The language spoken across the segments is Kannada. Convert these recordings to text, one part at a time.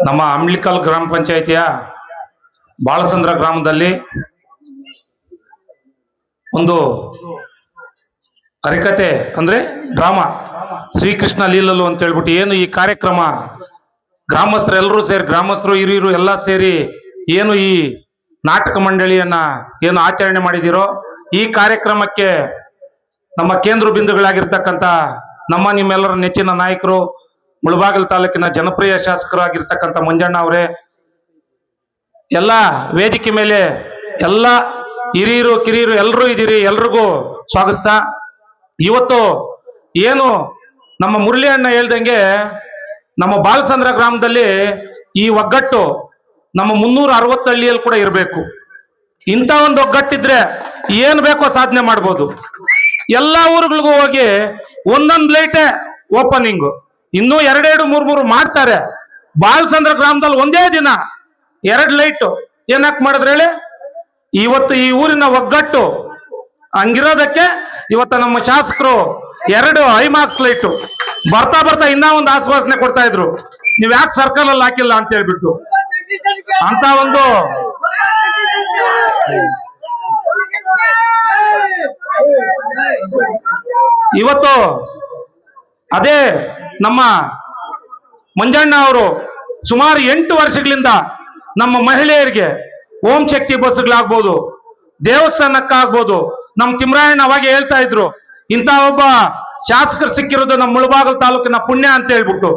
ನಮ್ಮ ಅಂಬ್ಲಿಕಲ್ ಗ್ರಾಮ ಪಂಚಾಯಿತಿಯ ಬಾಳಸಂದ್ರ ಗ್ರಾಮದಲ್ಲಿ ಒಂದು ಹರಿಕತೆ ಅಂದ್ರೆ ಡ್ರಾಮಾ ಶ್ರೀಕೃಷ್ಣ ಲೀಲಲು ಅಂತ ಹೇಳ್ಬಿಟ್ಟು ಏನು ಈ ಕಾರ್ಯಕ್ರಮ ಗ್ರಾಮಸ್ಥರು ಎಲ್ಲರೂ ಸೇರಿ ಗ್ರಾಮಸ್ಥರು ಹಿರಿಯರು ಎಲ್ಲ ಸೇರಿ ಏನು ಈ ನಾಟಕ ಮಂಡಳಿಯನ್ನ ಏನು ಆಚರಣೆ ಮಾಡಿದಿರೋ ಈ ಕಾರ್ಯಕ್ರಮಕ್ಕೆ ನಮ್ಮ ಕೇಂದ್ರ ಬಿಂದುಗಳಾಗಿರ್ತಕ್ಕಂಥ ನಮ್ಮ ನಿಮ್ಮೆಲ್ಲರ ನೆಚ್ಚಿನ ನಾಯಕರು ಮುಳಬಾಗಿಲು ತಾಲೂಕಿನ ಜನಪ್ರಿಯ ಶಾಸಕರಾಗಿರ್ತಕ್ಕಂಥ ಮಂಜಣ್ಣ ಅವರೇ, ಎಲ್ಲ ವೇದಿಕೆ ಮೇಲೆ ಎಲ್ಲ ಹಿರಿಯರು ಕಿರಿಯರು ಎಲ್ಲರೂ ಇದ್ದೀರಿ, ಎಲ್ರಿಗೂ ಸ್ವಾಗತ. ಇವತ್ತು ಏನು ನಮ್ಮ ಮುರಳಿ ಅಣ್ಣ ಹೇಳ್ದಂಗೆ ನಮ್ಮ ಬಾಳಸಂದ್ರ ಗ್ರಾಮದಲ್ಲಿ ಈ ಒಗ್ಗಟ್ಟು ನಮ್ಮ 360 ಹಳ್ಳಿಯಲ್ಲಿ ಕೂಡ ಇರಬೇಕು. ಇಂಥ ಒಂದು ಒಗ್ಗಟ್ಟಿದ್ರೆ ಏನು ಬೇಕೋ ಸಾಧನೆ ಮಾಡ್ಬೋದು. ಎಲ್ಲ ಊರುಗಳಿಗೂ ಹೋಗಿ ಒಂದೊಂದು ಲೈಟೇ ಓಪನಿಂಗು, ಇನ್ನೂ 2-3 ಮಾಡ್ತಾರೆ. ಬಾಳಸಂದ್ರ ಗ್ರಾಮದಲ್ಲಿ ಒಂದೇ ದಿನ 2 ಲೈಟು ಏನಕ್ಕೆ ಮಾಡಿದ್ರೆ ಹೇಳಿ? ಇವತ್ತು ಈ ಊರಿನ ಒಗ್ಗಟ್ಟು ಹಂಗಿರೋದಕ್ಕೆ ಇವತ್ತು ನಮ್ಮ ಶಾಸಕರು 2 ಐಮಾಕ್ಸ್ ಲೈಟು ಬರ್ತಾ ಬರ್ತಾ ಇನ್ನ ಒಂದು ಆಶ್ವಾಸನೆ ಕೊಡ್ತಾ ಇದ್ರು, ನೀವ್ ಯಾಕೆ ಸರ್ಕಲ್ ಅಲ್ಲಿ ಹಾಕಿಲ್ಲ ಅಂತ ಹೇಳ್ಬಿಟ್ಟು. ಅಂತ ಒಂದು ಇವತ್ತು ಅದೇ ನಮ್ಮ ಮಂಜಣ್ಣ ಅವರು ಸುಮಾರು 8 ವರ್ಷಗಳಿಂದ ನಮ್ಮ ಮಹಿಳೆಯರಿಗೆ ಓಂ ಶಕ್ತಿ ಬಸ್ಗಳಾಗ್ಬೋದು, ದೇವಸ್ಥಾನಕ್ಕಾಗ್ಬೋದು, ನಮ್ಮ ತಿಮ್ರಾಯಣ್ಣ ಅವಾಗ ಹೇಳ್ತಾ ಇದ್ರು, ಇಂಥ ಒಬ್ಬ ಶಾಸಕರು ಸಿಕ್ಕಿರೋದು ನಮ್ಮ ಮುಳಬಾಗಿಲು ತಾಲೂಕಿನ ಪುಣ್ಯ ಅಂತ ಹೇಳ್ಬಿಟ್ಟು.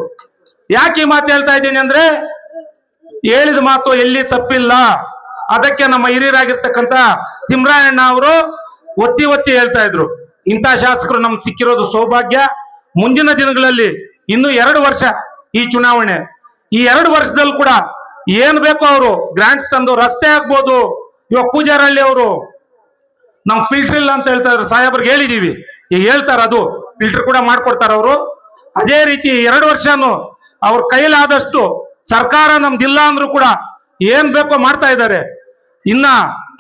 ಯಾಕೆ ಈ ಮಾತು ಹೇಳ್ತಾ ಇದ್ದೀನಿ ಅಂದ್ರೆ, ಹೇಳಿದ ಮಾತು ಎಲ್ಲಿ ತಪ್ಪಿಲ್ಲ. ಅದಕ್ಕೆ ನಮ್ಮ ಹಿರಿಯರಾಗಿರ್ತಕ್ಕಂಥ ತಿಮ್ರಾಯಣ್ಣ ಅವರು ಒತ್ತಿ ಒತ್ತಿ ಹೇಳ್ತಾ ಇದ್ರು, ಇಂಥ ಶಾಸಕರು ನಮ್ಗೆ ಸಿಕ್ಕಿರೋದು ಸೌಭಾಗ್ಯ. ಮುಂದಿನ ದಿನಗಳಲ್ಲಿ ಇನ್ನು 2 ವರ್ಷ ಈ ಚುನಾವಣೆ, ಈ 2 ವರ್ಷದಲ್ಲಿ ಕೂಡ ಏನ್ ಬೇಕೋ ಅವರು ಗ್ರಾಂಟ್ಸ್ ತಂದು ರಸ್ತೆ ಆಗ್ಬೋದು. ಇವಾಗ ಪೂಜಾರಹಳ್ಳಿ ಅವರು ನಮ್ ಫಿಲ್ಟರ್ ಇಲ್ಲ ಅಂತ ಹೇಳ್ತಾ ಇದ್ರು, ಸಾಹೇಬ್ರಿಗೆ ಹೇಳಿದೀವಿ, ಈಗ ಹೇಳ್ತಾರ ಅದು ಫಿಲ್ಟರ್ ಕೂಡ ಮಾಡ್ಕೊಡ್ತಾರ ಅವರು. ಅದೇ ರೀತಿ 2 ವರ್ಷನೂ ಅವ್ರ ಕೈಲಾದಷ್ಟು ಸರ್ಕಾರ ನಮ್ದಿಲ್ಲ ಅಂದ್ರೂ ಕೂಡ ಏನ್ ಬೇಕೋ ಮಾಡ್ತಾ ಇದ್ದಾರೆ. ಇನ್ನ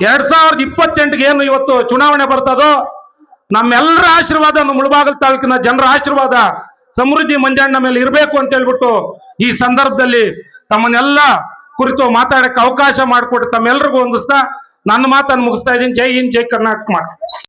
2028ಗೆ ಏನು ಇವತ್ತು ಚುನಾವಣೆ ಬರ್ತದೋ, ನಮ್ಮೆಲ್ಲರ ಆಶೀರ್ವಾದ, ನಮ್ಮ ಮುಳಬಾಗಿಲು ತಾಲೂಕಿನ ಜನರ ಆಶೀರ್ವಾದ ಸಮೃದ್ಧಿ ಮಂಜಣ್ಣ ಮೇಲೆ ಇರಬೇಕು ಅಂತ ಹೇಳ್ಬಿಟ್ಟು ಈ ಸಂದರ್ಭದಲ್ಲಿ ತಮ್ಮನ್ನೆಲ್ಲ ಕುರಿತು ಮಾತಾಡಕ್ಕೆ ಅವಕಾಶ ಮಾಡಿಕೊಟ್ಟು ತಮ್ಮೆಲ್ಲರಿಗೂ ಹೊಂದಿಸ್ತಾ ನನ್ನ ಮಾತನ್ನು ಮುಗಿಸ್ತಾ ಇದ್ದೀನಿ. ಜೈ ಹಿಂದ್, ಜೈ ಕರ್ನಾಟಕ.